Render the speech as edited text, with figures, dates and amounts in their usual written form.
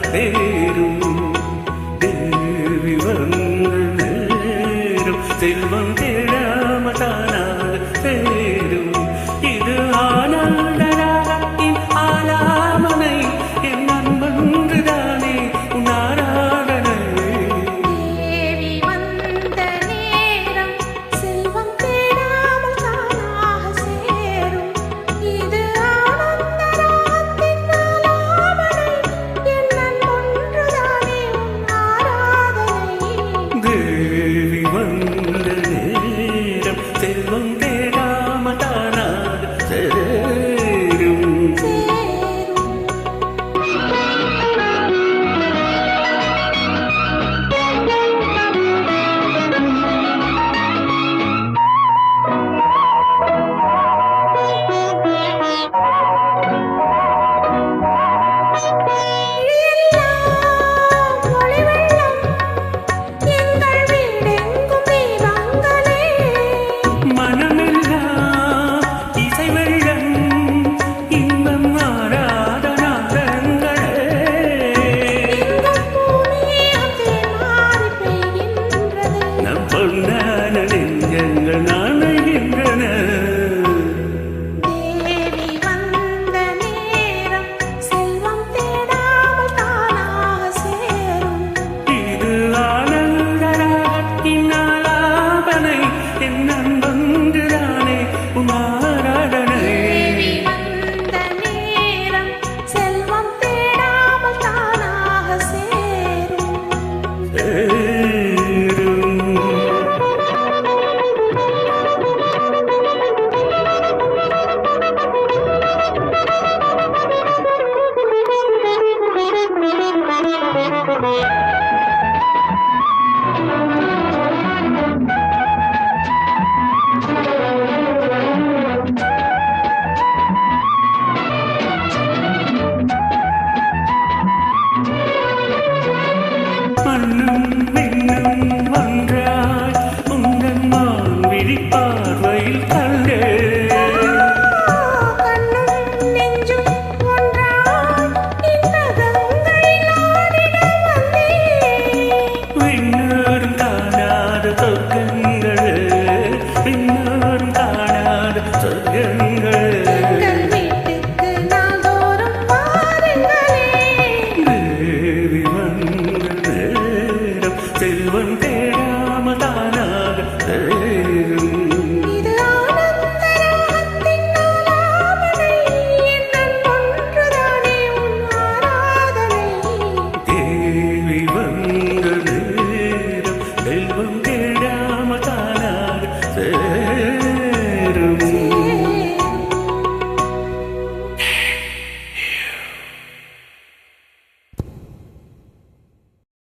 தேரும் தேவி வந்த நேரம் செல்வம் தேடாம தானாக தேரும் இது ஆனந்தராகத்தின் ஆலாமனை என் நண்பன்றுதானே உன் ஆராதனை தேவி வந்த நேரம் செல்வம் தேடாமல் தானாக சேரும் இது ஆனந்தராகத்தின் ஆலாமனை என் நண்பன்றுதானே உன் ஆராதனை தேவி வந்த நேரம் செல்வம் தேடாம தானாக சேரும் மனமெல்லாம் இசை வெள்ளம் இன்பம் மாறாத நாதங்களே நம் பொன்னான நெஞ்சங்கள் நாணுகின்றன தேவி வந்த நேரம் செல்வம் தேடாமல் தானாக சேரும் இது ஆனந்தராகத்தின் ஆலாபனை என் நண்பன்றுதானே உன் ஆராதனை தேவி வந்த நேரம் செல்வம் தேடாமல் தானாக சேரும் சேரும் மண்ணும் விண்ணும் ஒன்றாய் உந்தன் மான் விழிப்பார்வையில் கண்டே கண்ணும் நெஞ்சும் ஒன்றாய் இந்த கங்கையில் ஆடிட வந்தேன் விண்ணோரும் காணாத சொர்க்கங்களே விண்ணோரும் காணாத சொர்க்கங்களே எங்கள் வீட்டுக்கு நாள்தோறும் வாருங்களே தேவி வந்த நேரம் செல்வம் தேடாம தானாக